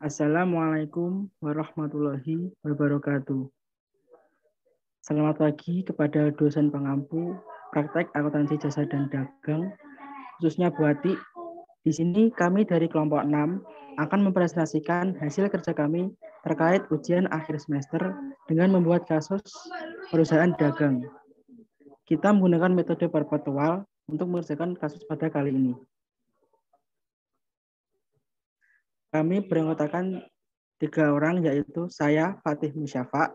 Assalamualaikum warahmatullahi wabarakatuh. Selamat pagi kepada dosen pengampu praktek akuntansi jasa dan dagang, khususnya Bu Ati. Di sini kami dari kelompok 6 akan mempresentasikan hasil kerja kami terkait ujian akhir semester dengan membuat kasus perusahaan dagang. Kita menggunakan metode perpetual untuk mengerjakan kasus pada kali ini. Kami beranggotakan 3 orang, yaitu saya, Fatih Musyafa,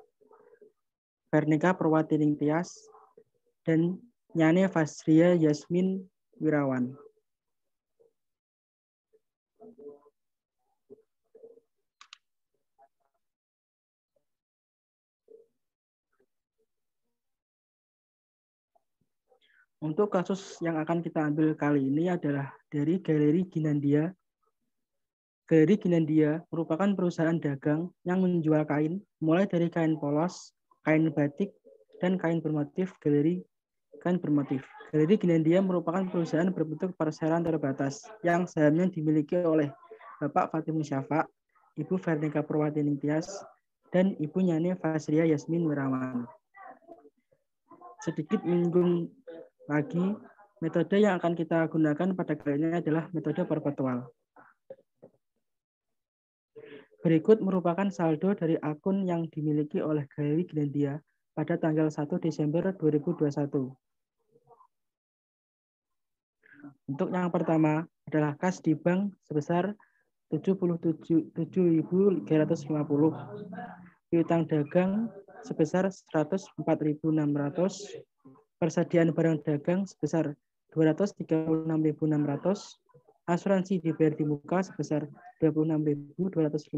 Vernika Purwatining Tias, dan Nyane Fasria Yasmin Wirawan. Untuk kasus yang akan kita ambil kali ini adalah dari Galeri Ginandia. Galeri Ginandia merupakan perusahaan dagang yang menjual kain, mulai dari kain polos, kain batik, dan kain bermotif kain bermotif. Galeri Ginandia merupakan perusahaan berbentuk perseroan terbatas yang sahamnya dimiliki oleh Bapak Fatih Musyafa, Ibu Vernika Purwatining Tias, dan Ibu Nyane Fasria Yasmin Wirawan. Sedikit menyinggung lagi, metode yang akan kita gunakan pada kali ini adalah metode perpetual. Berikut merupakan saldo dari akun yang dimiliki oleh Galeri Ginandia pada tanggal 1 Desember 2021. Untuk yang pertama adalah kas di bank sebesar 77.350, piutang dagang sebesar 104.600, persediaan barang dagang sebesar 236.600, asuransi dibayar di muka sebesar 26.250,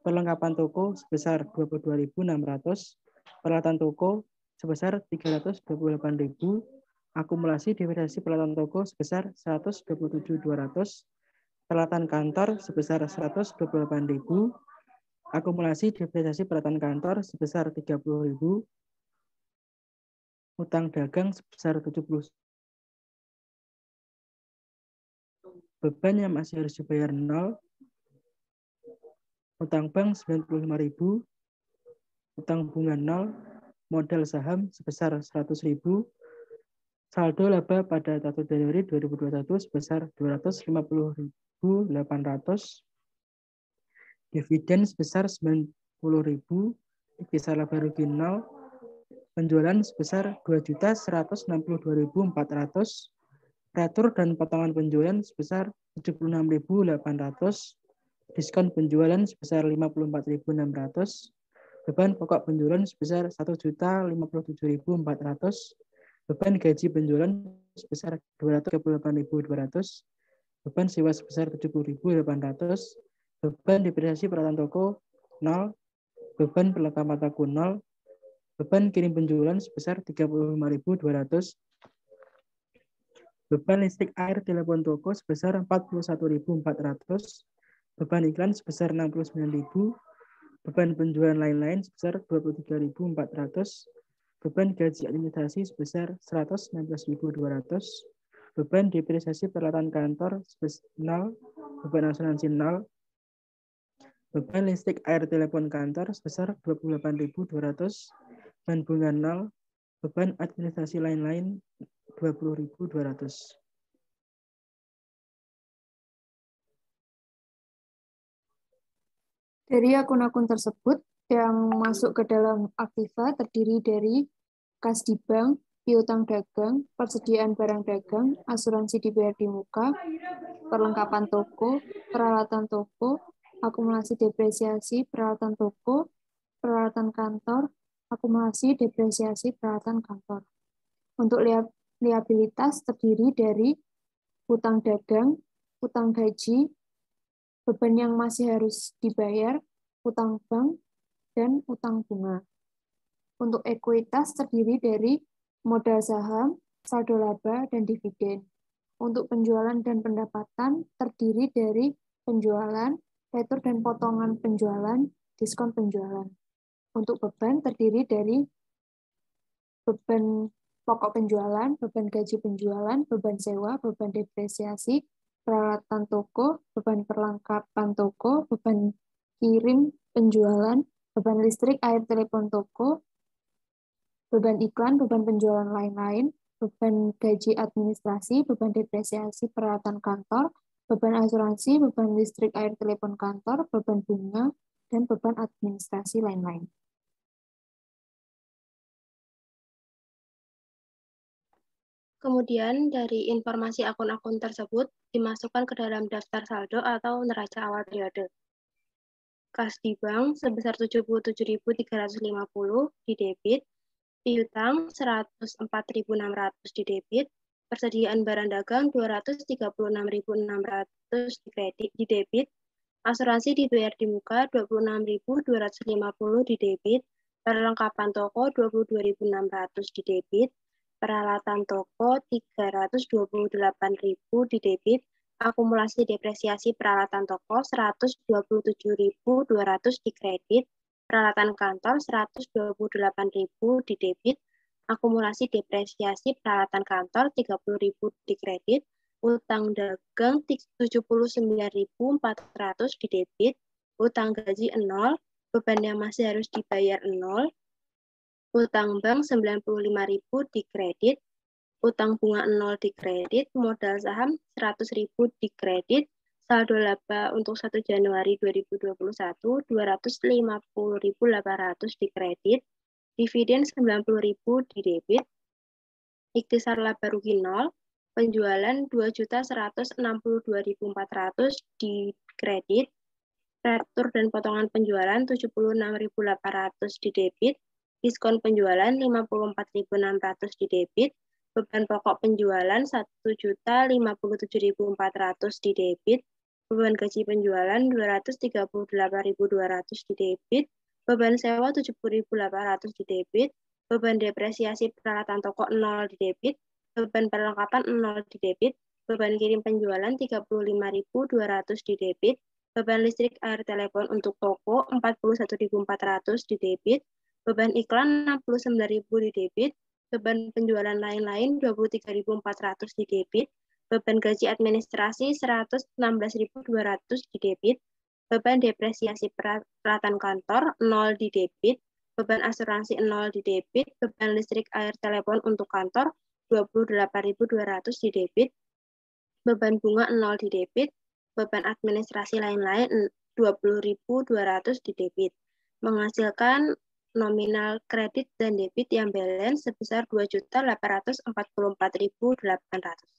perlengkapan toko sebesar 22.600, peralatan toko sebesar 328.000, akumulasi depresiasi peralatan toko sebesar 127.200, peralatan kantor sebesar 128.000, akumulasi depresiasi peralatan kantor sebesar 30.000, utang dagang sebesar 70. Beban yang masih harus dibayar 0, utang bank 95.000, utang bunga 0, modal saham sebesar 100.000, saldo laba pada 1 Januari 2021 sebesar 250.800, dividen sebesar 90.000, kisar laba rugi 0, penjualan sebesar 2.162.400, retur dan potongan penjualan sebesar 76.800, diskon penjualan sebesar 54.600, beban pokok penjualan sebesar 1.057.400, beban gaji penjualan sebesar 238.200, beban sewa sebesar 70.800, beban depresiasi peralatan toko 0, beban perlengkapan toko 0, beban kirim penjualan sebesar 35.200, beban listrik air telepon toko sebesar 41.400, beban iklan sebesar 69.000, beban penjualan lain-lain sebesar 23.400, beban gaji administrasi sebesar 116.200, beban depresiasi peralatan kantor sebesar 0, beban asuransi 0, beban listrik air telepon kantor sebesar 28.200, beban bunga 0, beban administrasi lain-lain 20.200. Dari akun-akun tersebut yang masuk ke dalam Aktiva terdiri dari kas di bank, piutang dagang, persediaan barang dagang, asuransi dibayar di muka, perlengkapan toko, peralatan toko, akumulasi depresiasi peralatan toko, peralatan kantor, akumulasi depresiasi peralatan kantor. Untuk liabilitas terdiri dari utang dagang, utang gaji, beban yang masih harus dibayar, utang bank, dan utang bunga. Untuk ekuitas terdiri dari modal saham, saldo laba, dan dividen. Untuk penjualan dan pendapatan terdiri dari penjualan, retur dan potongan penjualan, diskon penjualan. Untuk beban terdiri dari beban pokok penjualan, beban gaji penjualan, beban sewa, beban depresiasi, peralatan toko, beban perlengkapan toko, beban kirim penjualan, beban listrik, air, telepon toko, beban iklan, beban penjualan lain-lain, beban gaji administrasi, beban depresiasi peralatan kantor, beban asuransi, beban listrik, air, telepon kantor, beban bunga, dan beban administrasi lain-lain. Kemudian dari informasi akun-akun tersebut dimasukkan ke dalam daftar saldo atau neraca awal periode. Kas di bank sebesar 77.350 di debit, piutang 104.600 di debit, persediaan barang dagang 236.600 di kredit di debit, asuransi dibayar di muka 26.250 di debit, perlengkapan toko 22.600 di debit, peralatan toko 328.000 di debit, akumulasi depresiasi peralatan toko 127.200 di kredit, peralatan kantor 128.000 di debit, akumulasi depresiasi peralatan kantor 30.000 di kredit, utang dagang 79.400 di debit, utang gaji 0, beban yang masih harus dibayar 0, utang bank 95.000 di kredit, utang bunga 0 di kredit, modal saham 100.000 di kredit, saldo laba untuk 1 Januari 2021 250.800 di kredit, dividen 90.000 di debit, ikhtisar laba rugi 0, penjualan 2.162.400 di kredit, retur dan potongan penjualan 76.800 di debit, diskon penjualan 54.600 di debit, beban pokok penjualan 1.057.400 di debit, beban gaji penjualan 238.200 di debit, beban sewa 70.800 di debit, beban depresiasi peralatan toko 0 di debit, beban perlengkapan 0 di debit, beban kirim penjualan 35.200 di debit, beban listrik, air, telepon untuk toko 41.400 di debit, beban iklan 69.000 di debit, beban penjualan lain-lain 23.400 di debit, beban gaji administrasi 116.200 di debit, beban depresiasi peralatan kantor 0 di debit, beban asuransi 0 di debit, beban listrik, air, telepon untuk kantor 28.200 di debit, beban bunga 0 di debit, beban administrasi lain-lain 20.200 di debit, menghasilkan nominal kredit dan debit yang balance sebesar 2.844.800.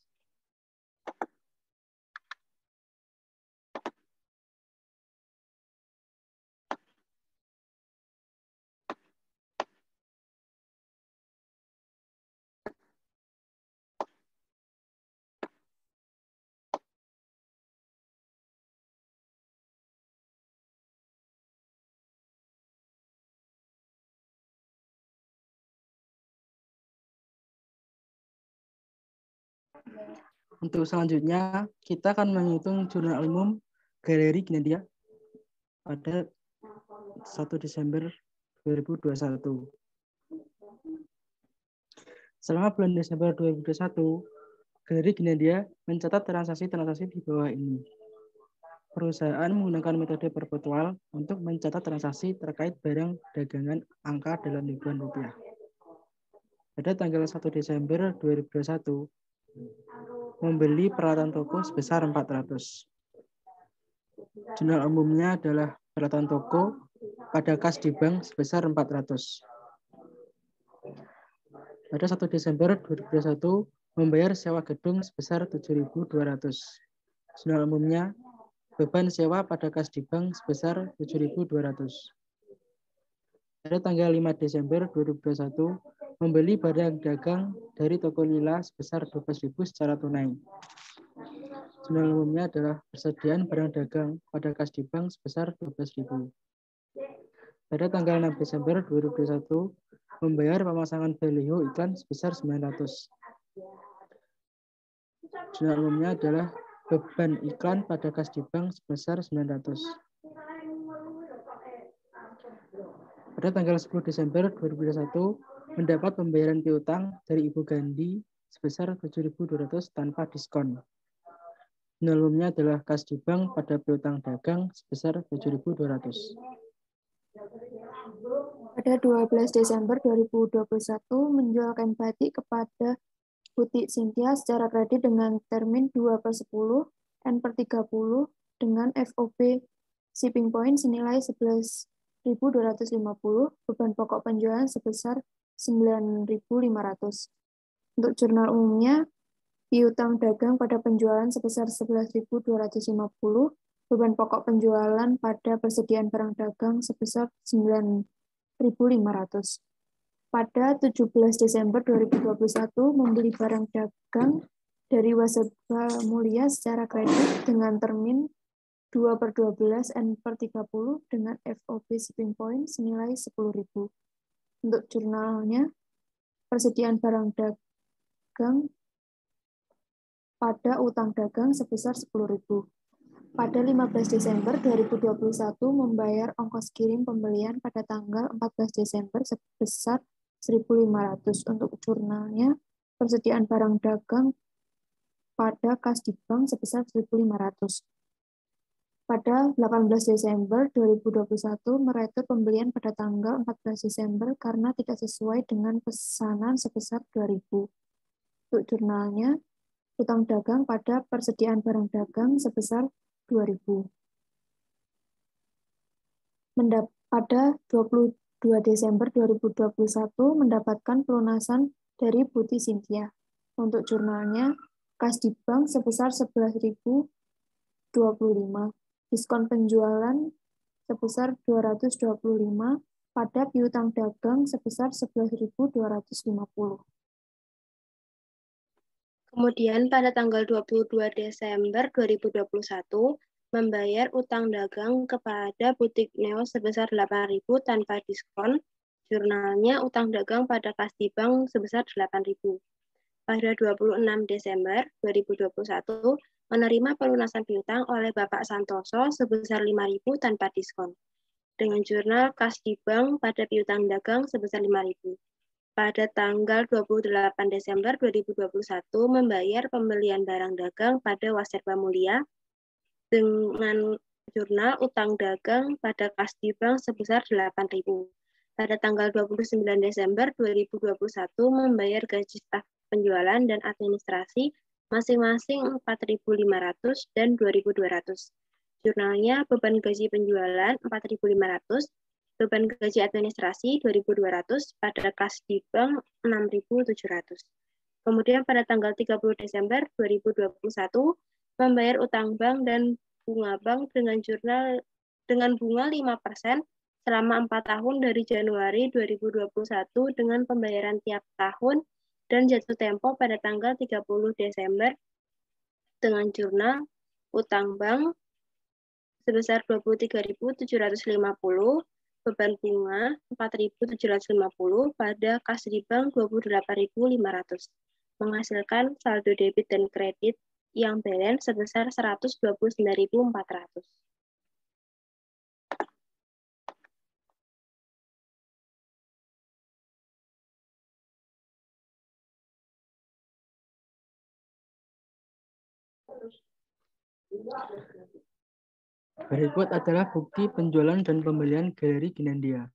Untuk selanjutnya, kita akan menghitung jurnal umum Galeri Ginandia pada 1 Desember 2021. Selama bulan Desember 2021, Galeri Ginandia mencatat transaksi-transaksi di bawah ini. Perusahaan menggunakan metode perpetual untuk mencatat transaksi terkait barang dagangan angka dalam ribuan rupiah. Pada tanggal 1 Desember 2021, membeli peralatan toko sebesar 400. Jurnal umumnya adalah peralatan toko pada kas di bank sebesar 400. Pada 1 Desember 2021, membayar sewa gedung sebesar 7.200. Jurnal umumnya, beban sewa pada kas di bank sebesar 7.200. Pada tanggal 5 Desember 2021, membeli barang dagang dari toko Lila sebesar 12.000 secara tunai. Jurnal umumnya adalah persediaan barang dagang pada kas di bank sebesar 12.000. Pada tanggal 6 Desember 2021, membayar pemasangan baliho iklan sebesar 900. Jurnal umumnya adalah beban iklan pada kas di bank sebesar 900. Pada tanggal 10 Desember 2021, mendapat pembayaran piutang dari Ibu Gandhi sebesar 7.200 tanpa diskon. Penyalurnya adalah kas di bank pada piutang dagang sebesar 7.200. Pada 12 Desember 2021 menjual kain batik kepada Butik Cynthia secara kredit dengan termin 2/10 N/30 dengan FOB shipping point senilai 11.250, beban pokok penjualan sebesar 9.500. Untuk jurnal umumnya, piutang dagang pada penjualan sebesar 11.250, beban pokok penjualan pada persediaan barang dagang sebesar 9.500. Pada 17 Desember 2021 membeli barang dagang dari Wasserba Mulia secara kredit dengan termin 2/12 N/30 dengan FOB shipping point senilai 10.000. Untuk jurnalnya, persediaan barang dagang pada utang dagang sebesar 10.000. Pada 15 Desember 2021 membayar ongkos kirim pembelian pada tanggal 14 Desember sebesar 1.500. Untuk jurnalnya, persediaan barang dagang pada kas di bank sebesar 1.500. Pada 18 Desember 2021 meretur pembelian pada tanggal 14 Desember karena tidak sesuai dengan pesanan sebesar 2.000. Untuk jurnalnya, utang dagang pada persediaan barang dagang sebesar 2.000. Pada 22 Desember 2021 mendapatkan pelunasan dari Butik Cynthia. Untuk jurnalnya, kas di bank sebesar 11.025, diskon penjualan sebesar 225 pada piutang dagang sebesar 11.250. Kemudian pada tanggal 22 Desember 2021 membayar utang dagang kepada Butik Neo sebesar 8.000 tanpa diskon. Jurnalnya utang dagang pada kas di bank sebesar 8.000. Pada 26 Desember 2021 menerima pelunasan piutang oleh Bapak Santoso sebesar 5.000 tanpa diskon. Dengan jurnal kas di bank pada piutang dagang sebesar 5.000. Pada tanggal 28 Desember 2021 membayar pembelian barang dagang pada Wasserba Mulia dengan jurnal utang dagang pada kas di bank sebesar 8.000. Pada tanggal 29 Desember 2021 membayar gaji staf penjualan dan administrasi masing-masing 4.500 dan 2.200. Jurnalnya beban gaji penjualan 4.500, beban gaji administrasi 2.200, pada kas di bank 6.700. Kemudian pada tanggal 30 Desember 2021 membayar utang bank dan bunga bank dengan jurnal dengan bunga 5% selama 4 tahun dari Januari 2021 dengan pembayaran tiap tahun dan jatuh tempo pada tanggal 30 Desember dengan jurnal utang bank sebesar 23.750, beban bunga 4.750 pada kas di bank 28.500, menghasilkan saldo debit dan kredit yang balance sebesar 129.400. Berikut adalah bukti penjualan dan pembelian Galeri Ginandia.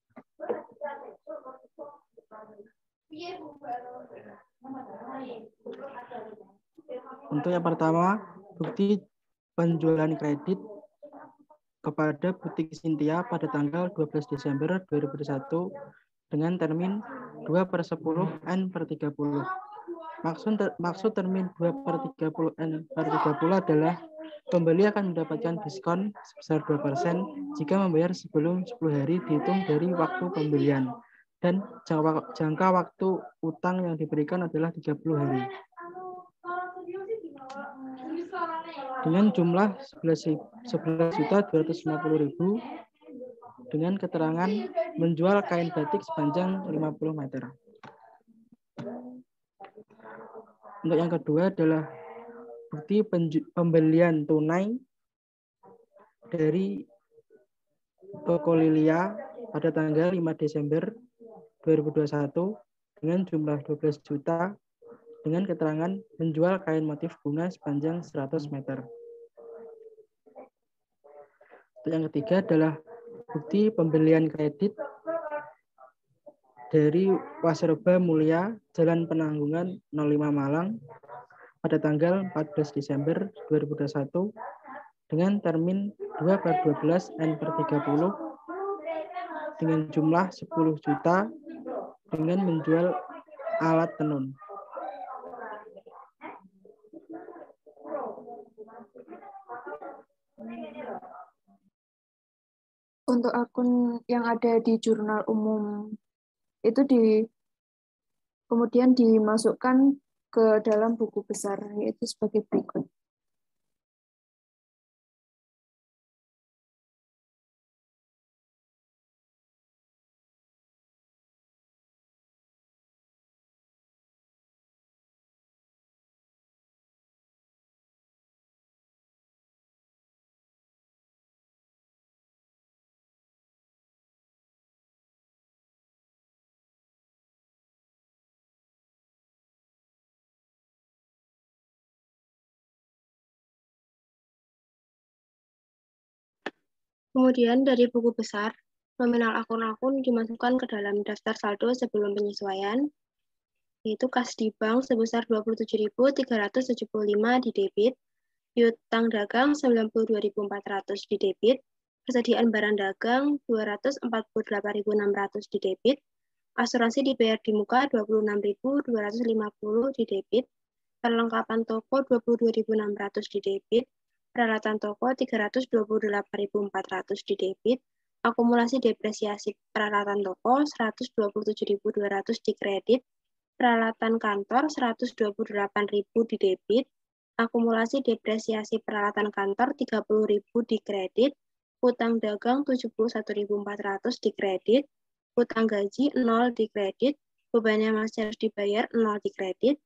Untuk yang pertama, bukti penjualan kredit kepada Butik Cynthia pada tanggal 12 Desember 2021 dengan termin 2/10 N/30. Maksud termin 2/30 N/30 adalah pembeli akan mendapatkan diskon sebesar 2% jika membayar sebelum 10 hari dihitung dari waktu pembelian, dan jangka waktu utang yang diberikan adalah 30 hari. Dengan jumlah 11.250.000 dengan keterangan menjual kain batik sepanjang 50 meter. Untuk yang kedua adalah bukti pembelian tunai dari toko Lilia pada tanggal 5 Desember 2021 dengan jumlah 12 juta dengan keterangan menjual kain motif bunga sepanjang 100 meter. Yang ketiga adalah bukti pembelian kredit dari Wasserba Mulia, Jalan Penanggungan 05 Malang pada tanggal 14 Desember 2021 dengan termin 2/12 N/30 dengan jumlah 10 juta dengan menjual alat tenun. Untuk akun yang ada di jurnal umum itu kemudian dimasukkan ke dalam buku besar, yaitu sebagai berikut. Kemudian dari buku besar, nominal akun-akun dimasukkan ke dalam daftar saldo sebelum penyesuaian, yaitu kas di bank sebesar 27.375 di debit, piutang dagang 92.400 di debit, persediaan barang dagang 248.600 di debit, asuransi dibayar di muka 26.250 di debit, perlengkapan toko 22.600 di debit, peralatan toko 328.400 di debit, akumulasi depresiasi peralatan toko 127.200 di kredit, peralatan kantor 128.000 di debit, akumulasi depresiasi peralatan kantor 30.000 di kredit, utang dagang 71.400 di kredit, utang gaji 0 di kredit, bebannya masih harus dibayar 0 di kredit,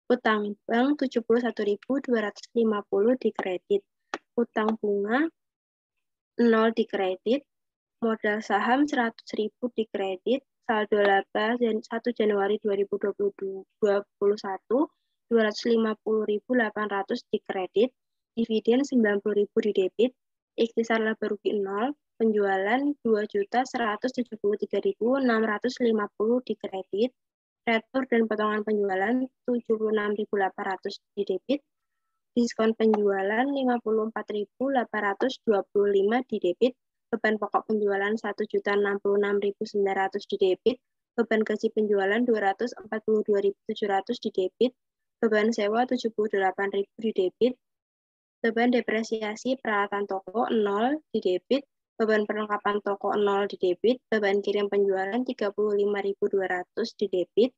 utang bank 71.250 di kredit, utang bunga 0 di kredit, modal saham 100.000 di kredit, saldo laba 1 Januari 2021 250.800 di kredit, dividen 90.000 di debit, ikhtisar laba rugi 0, penjualan 2.173.650 di kredit, retur dan potongan penjualan 76.800 di debit, diskon penjualan 54.825 di debit, beban pokok penjualan 1.066.900 di debit, beban gaji penjualan 242.700 di debit, beban sewa 78.000 di debit, beban depresiasi peralatan toko 0 di debit, beban perlengkapan toko 0 di debit, beban kirim penjualan 35.200 di debit,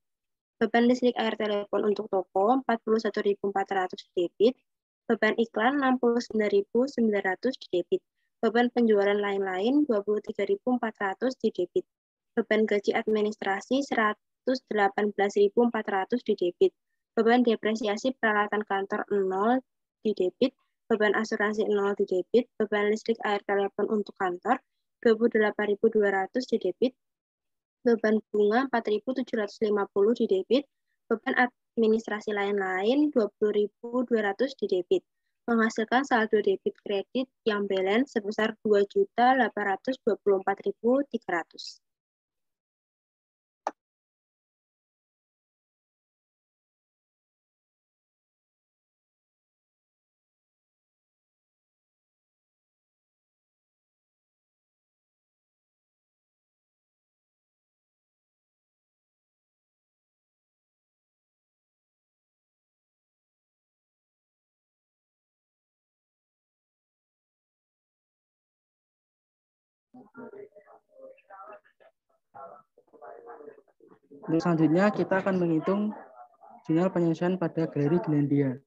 beban listrik air telepon untuk toko 41.400 di debit, beban iklan 69.900 di debit, beban penjualan lain-lain 23.400 di debit, beban gaji administrasi 118.400 di debit, beban depresiasi peralatan kantor 0 di debit, beban asuransi 0 di debit, beban listrik air telepon untuk kantor 28.200 di debit, beban bunga 4.750 di debit, beban administrasi lain-lain 20.200 di debit, menghasilkan saldo debit kredit yang balance sebesar 2.824.300. Untuk selanjutnya kita akan menghitung jurnal penyesuaian pada Galeri Ginandia.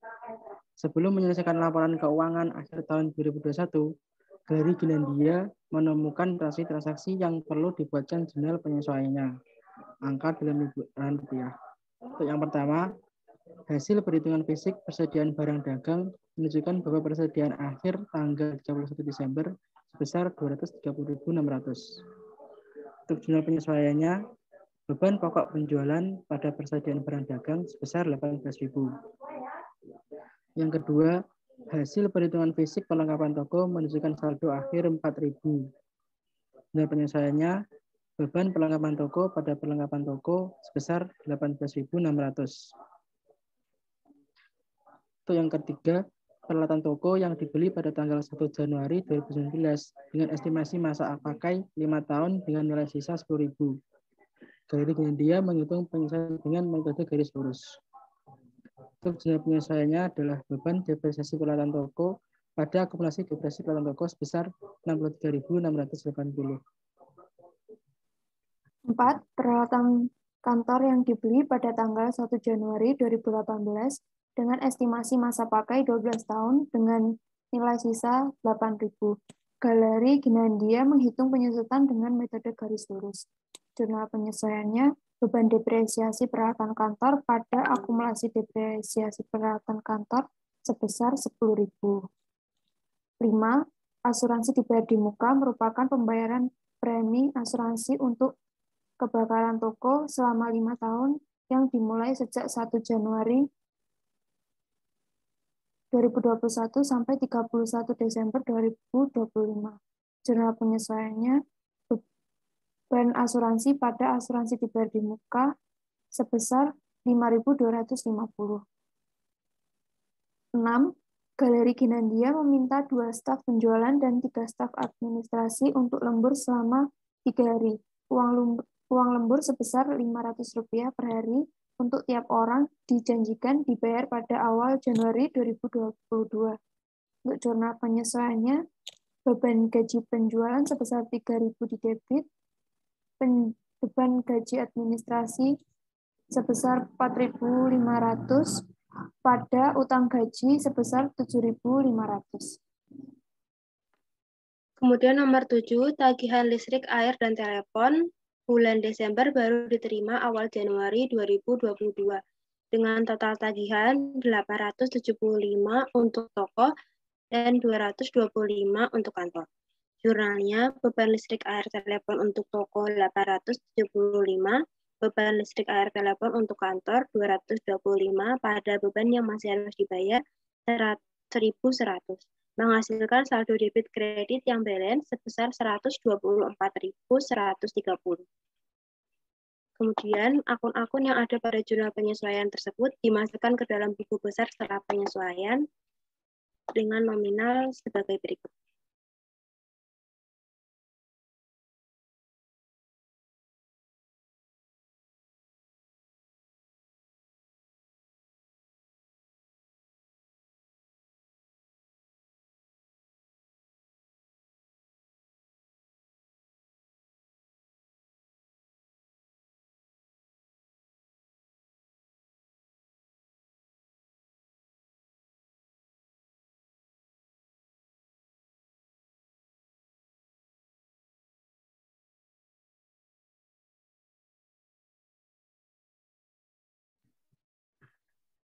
Sebelum menyelesaikan laporan keuangan akhir tahun 2021, Galeri Ginandia menemukan transaksi-transaksi yang perlu dibuatkan jurnal penyesuaiannya. Angka dalam rupiah. Untuk yang pertama, hasil perhitungan fisik persediaan barang dagang menunjukkan bahwa persediaan akhir tanggal 31 Desember sebesar 230.600. Untuk jurnal penyesuaiannya, beban pokok penjualan pada persediaan barang dagang sebesar 18.000. Yang kedua, Hasil perhitungan fisik perlengkapan toko menunjukkan saldo akhir 4.000. Nilai penyesuaiannya, beban perlengkapan toko pada perlengkapan toko sebesar 18.600. Untuk yang ketiga, peralatan toko yang dibeli pada tanggal 1 Januari 2019 dengan estimasi masa pakai 5 tahun dengan nilai sisa 10.000. Galeri Ginandia menghitung penyesuaian dengan metode garis lurus. Untuk jenis penyesuaiannya adalah beban depresiasi peralatan toko pada akumulasi depresiasi peralatan toko sebesar 63.680. 4. Peralatan kantor yang dibeli pada tanggal 1 Januari 2018 dengan estimasi masa pakai 12 tahun dengan nilai sisa 8.000. Galeri Ginandia menghitung penyesuaian dengan metode garis lurus. Jurnal penyesuaiannya, beban depresiasi peralatan kantor pada akumulasi depresiasi peralatan kantor sebesar 10.000. 5. Asuransi dibayar di muka merupakan pembayaran premi asuransi untuk kebakaran toko selama 5 tahun yang dimulai sejak 1 Januari 2021 sampai 31 Desember 2025. Jurnal penyesuaiannya, beban asuransi pada asuransi dibayar di muka sebesar 5.250. 6. Galeri Ginandia meminta 2 staf penjualan dan 3 staf administrasi untuk lembur selama 3 hari. Uang lembur sebesar Rp500 per hari untuk tiap orang dijanjikan dibayar pada awal Januari 2022. Untuk jurnal penyesuaiannya, beban gaji penjualan sebesar 3.000 di debit, beban gaji administrasi sebesar 4.500 pada utang gaji sebesar 7.500. Kemudian nomor 7, tagihan listrik, air, dan telepon bulan Desember baru diterima awal Januari 2022 dengan total tagihan 875 untuk toko dan 225 untuk kantor. Jurnalnya, beban listrik, air, telepon untuk toko 875, beban listrik, air, telepon untuk kantor 225 pada beban yang masih harus dibayar 1.100, menghasilkan saldo debit kredit yang balance sebesar 124.130. Kemudian, akun-akun yang ada pada jurnal penyesuaian tersebut dimasukkan ke dalam buku besar setelah penyesuaian dengan nominal sebagai berikut.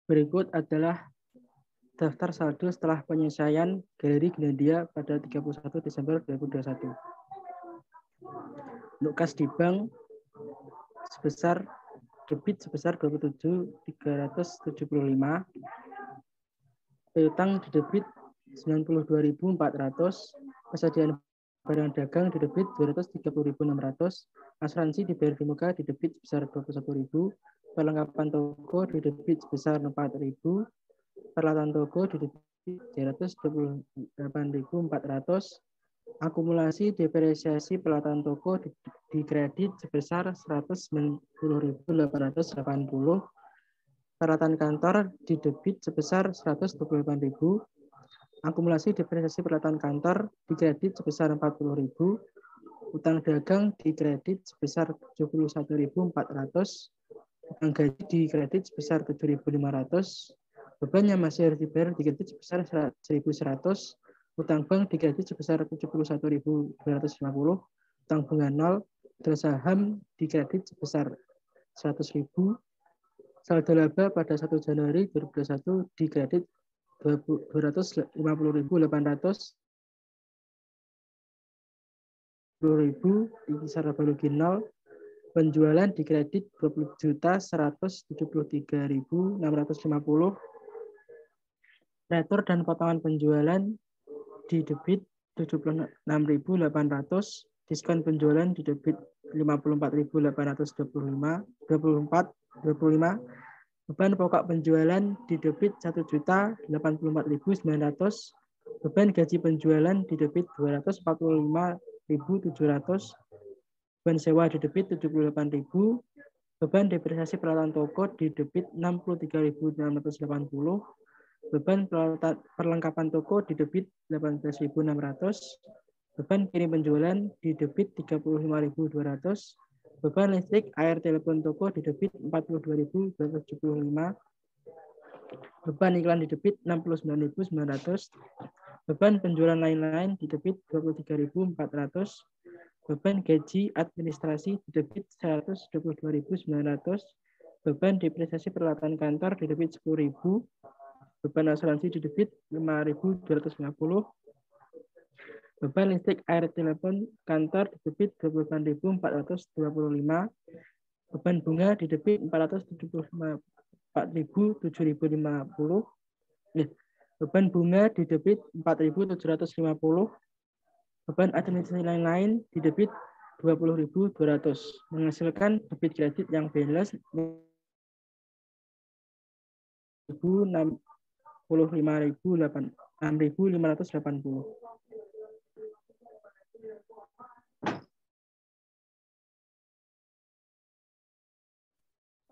Berikut adalah daftar saldo setelah penyesuaian Galeri Ginandia pada 31 Desember 2021. Untuk kas di bank sebesar debit sebesar 27.375, piutang di debit 92.400, persediaan barang dagang di debit 230.600, asuransi dibayar di muka di debit sebesar 21.000, perlengkapan toko di debit sebesar 4.000, peralatan toko di debit 328.400, akumulasi depresiasi peralatan toko di kredit sebesar 190.880, peralatan kantor di debit sebesar 128.000, akumulasi depresiasi peralatan kantor di kredit sebesar 40.000, utang dagang di kredit sebesar 71.400, utang gaji di kredit sebesar 7.500, beban yang masih harus dibayar di kredit sebesar 1.100, utang bank di kredit sebesar 71.250, utang bunga 0, modal saham di kredit sebesar 100.000, saldo laba pada 1 Januari 2021 di kredit 250.800, 10.000 di kisar laba rugi 0, penjualan di kredit 20.173.650, retur dan potongan penjualan di debit 76.800, diskon penjualan di debit 54.825, beban pokok penjualan di debit 1.084.900, beban gaji penjualan di debit 245.700, beban sewa di debit 78.000, beban depresiasi peralatan toko di debit 63.680, beban perlengkapan toko di debit 18.600, beban kirim penjualan di debit 35.200, beban listrik, air, telepon toko di debit 42.275, beban iklan di debit 69.900, beban penjualan lain-lain di debit 23.400, beban gaji administrasi di debit 122.900, beban depresiasi peralatan kantor di debit 10.000, beban asuransi di debit 5.250, beban listrik, air, telepon kantor di debit 28.425, beban bunga di debit 4.750, beban bunga di debit 4.750, beban administrasi lain-lain di debit 20.200, menghasilkan debit kredit yang balance 6.580.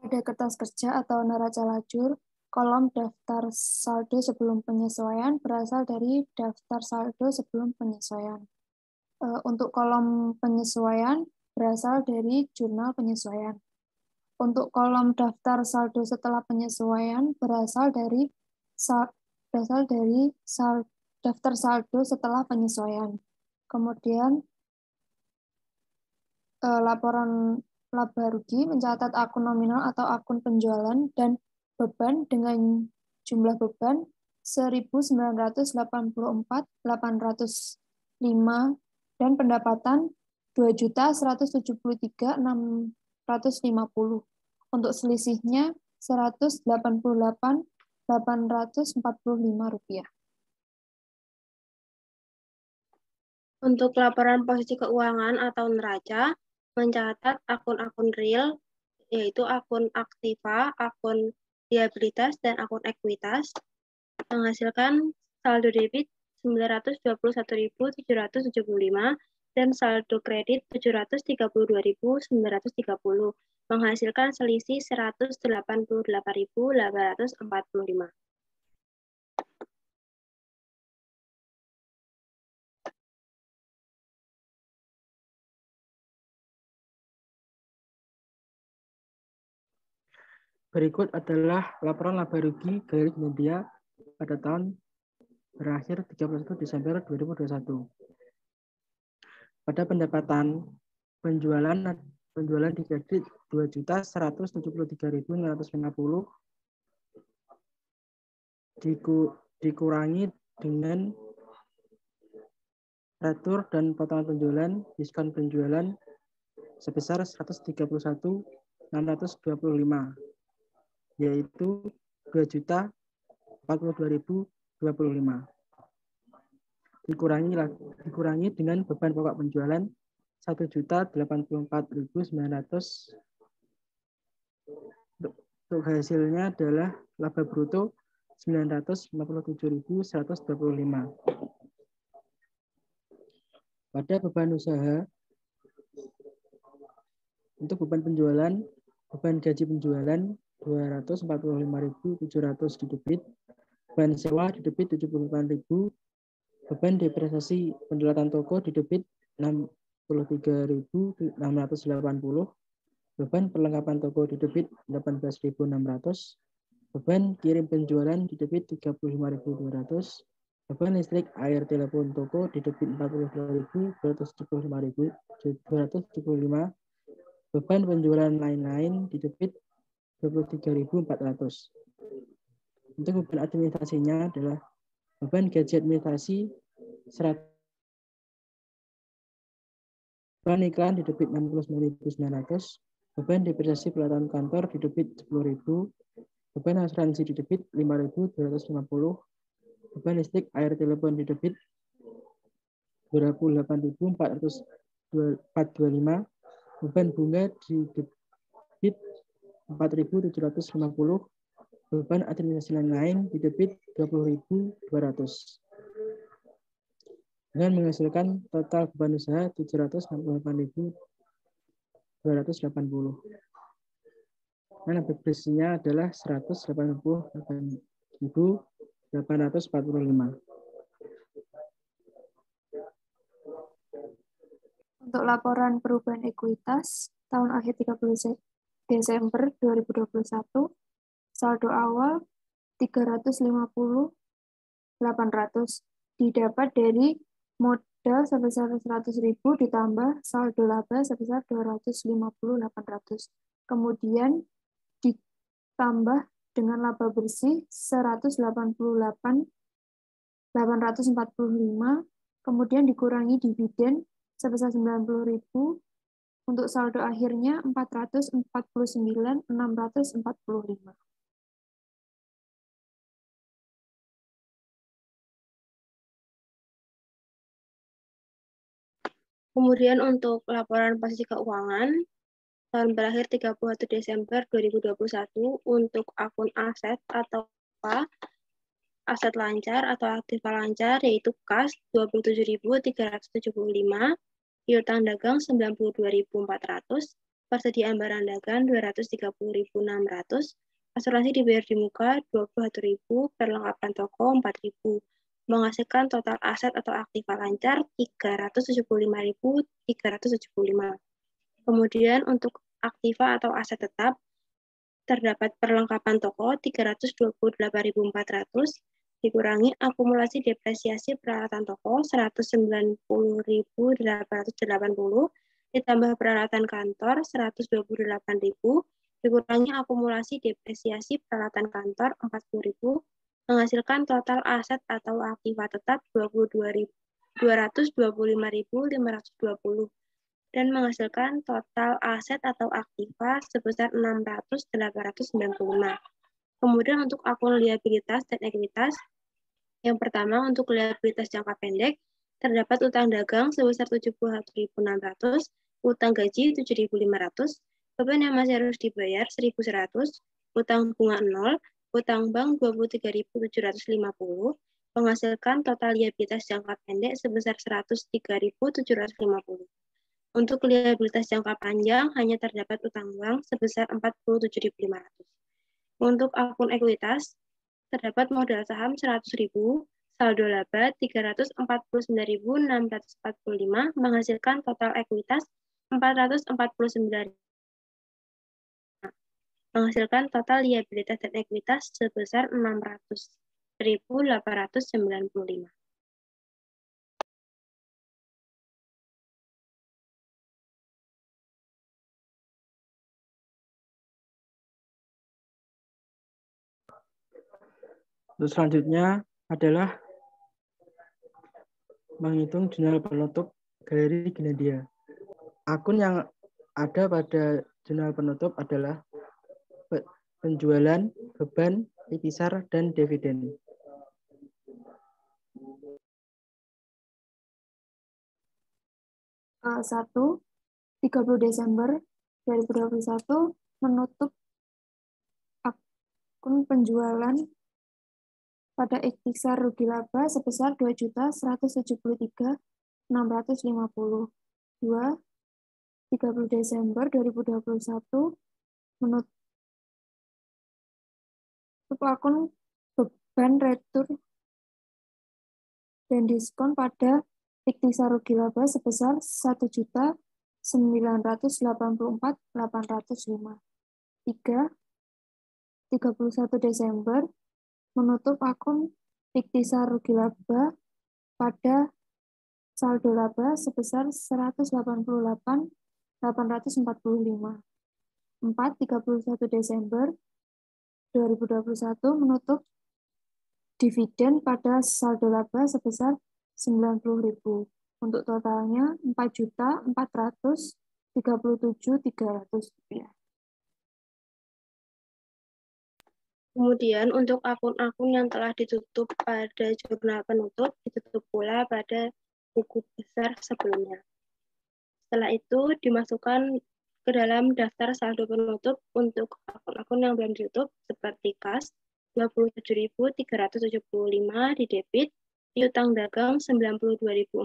Pada kertas kerja atau neraca lajur, kolom daftar saldo sebelum penyesuaian berasal dari daftar saldo sebelum penyesuaian. Untuk kolom penyesuaian berasal dari jurnal penyesuaian. Untuk kolom daftar saldo setelah penyesuaian berasal dari daftar saldo setelah penyesuaian. Kemudian laporan laba rugi mencatat akun nominal atau akun penjualan dan beban dengan jumlah beban 1.984.805 dan pendapatan 2.173.650. Untuk selisihnya 188.845 rupiah. Untuk laporan posisi keuangan atau neraca, mencatat akun-akun real, yaitu akun aktiva, akun liabilitas, dan akun ekuitas, menghasilkan saldo debit 921.775 dan saldo kredit 732.930, menghasilkan selisih 188.845. Berikut adalah laporan laba rugi Galeri Kinandia pada tahun berakhir 31 Desember 2021. Pada pendapatan penjualan di kredit 2.173.950 dikurangi dengan retur dan potongan penjualan, diskon penjualan sebesar 131.625, yaitu 2.042.025. Dikurangi dengan beban pokok penjualan 1.084.900. Untuk hasilnya adalah laba bruto 957.125. Pada beban usaha, untuk beban penjualan, beban gaji penjualan 245.700 di debit, beban sewa di debit 78.000, beban depresiasi penjualan toko di debit 63.680, beban perlengkapan toko di debit 18.600, beban kirim penjualan di debit 35.200, beban listrik, air, telepon toko di debit 42.275, beban penjualan lain-lain di debit 23.400. Untuk beban administrasinya adalah beban gaji administrasi 100, beban iklan di debit 69.900, beban depresiasi peralatan kantor di debit 10.000, beban asuransi di debit 5.250, Beban listrik air telepon di debit 28.425. Beban bunga di debit 4.750. Beban administrasi lain di debit 20.200. Dengan menghasilkan total beban usaha 768.280. Dan bersihnya adalah 188.845. Untuk laporan perubahan ekuitas tahun akhir 30 Desember 2021, saldo awal 350.800 didapat dari modal sebesar 100.000 ditambah saldo laba sebesar 250.800. Kemudian ditambah dengan laba bersih 188.845, kemudian dikurangi dividen sebesar 90.000, untuk saldo akhirnya 449.645. Kemudian untuk laporan posisi keuangan tahun berakhir 31 Desember 2021 untuk akun aset atau aset lancar atau aktiva lancar yaitu kas 27.375, piutang dagang 92.400, persediaan barang dagang 230.600, asuransi dibayar di muka 21.000, perlengkapan toko 4.000, menghasilkan total aset atau aktiva lancar 375.375. Kemudian untuk aktiva atau aset tetap terdapat perlengkapan toko 328.400, dikurangi akumulasi depresiasi peralatan toko 190.880, ditambah peralatan kantor 128.000, dikurangi akumulasi depresiasi peralatan kantor 40.000, menghasilkan total aset atau aktiva tetap 225.520 dan menghasilkan total aset atau aktiva sebesar 600.895. Kemudian untuk akun liabilitas dan ekuitas, yang pertama untuk liabilitas jangka pendek, terdapat utang dagang sebesar 71.600, utang gaji 7.500, beban yang masih harus dibayar 1.100, utang bunga 0, utang bank 23.750, menghasilkan total liabilitas jangka pendek sebesar 103.750. Untuk liabilitas jangka panjang hanya terdapat utang bank sebesar 47.500. Untuk akun ekuitas terdapat modal saham 100.000, saldo laba 349.645, menghasilkan total ekuitas 449, menghasilkan total liabilitas dan ekuitas sebesar 600.895. Terus selanjutnya adalah menghitung jurnal penutup galeri Ginandia. Akun yang ada pada jurnal penutup adalah penjualan, beban, itisar, dan dividen. Satu, 30 Desember 2021 menutup akun penjualan pada ikhtisar rugi laba sebesar 2.173.650. 2. 30 Desember 2021 menutup akun beban retur dan diskon pada ikhtisar rugi laba sebesar 1.984.805. 3. 31 Desember menutup akun ikhtisar rugi laba pada saldo laba sebesar 188.845. 4. 31 Desember 2021 menutup dividen pada saldo laba sebesar 90.000. Untuk totalnya 4.437.300 rupiah. Kemudian untuk akun-akun yang telah ditutup pada jurnal penutup, ditutup pula pada buku besar sebelumnya. Setelah itu dimasukkan ke dalam daftar saldo penutup untuk akun-akun yang belum ditutup seperti kas 27.375 di debit, piutang dagang 92.400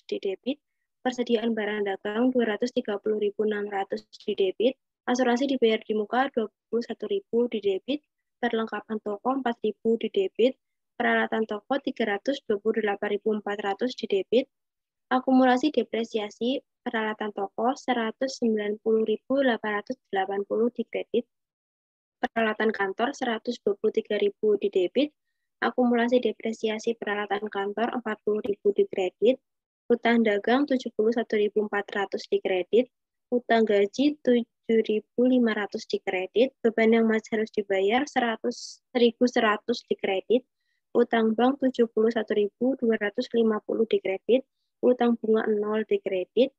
di debit, persediaan barang dagang 230.600 di debit, asuransi dibayar di muka 21.000 di debit, perlengkapan toko 4.000 di debit, peralatan toko 328.400 di debit, akumulasi depresiasi peralatan toko 190.880 di kredit, peralatan kantor 123.000 di debit, akumulasi depresiasi peralatan kantor 40.000 di kredit, utang dagang 71.400 di kredit, utang gaji 7.500 di kredit, beban yang masih harus dibayar 1.100 di kredit, utang bank 71.250 di kredit, utang bunga 0 di kredit,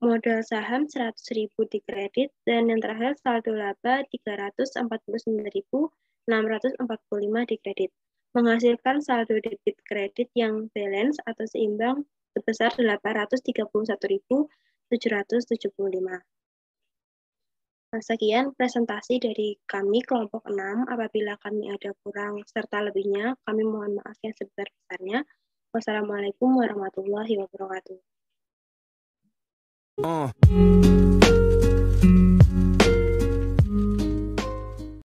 modal saham 100.000 di kredit, dan yang terakhir saldo laba 349.645 di kredit, menghasilkan saldo debit kredit yang balance atau seimbang sebesar 831.775. Sekian presentasi dari kami kelompok 6. Apabila kami ada kurang serta lebihnya, kami mohon maaf yang sebesar-besarnya. Wassalamualaikum warahmatullahi wabarakatuh.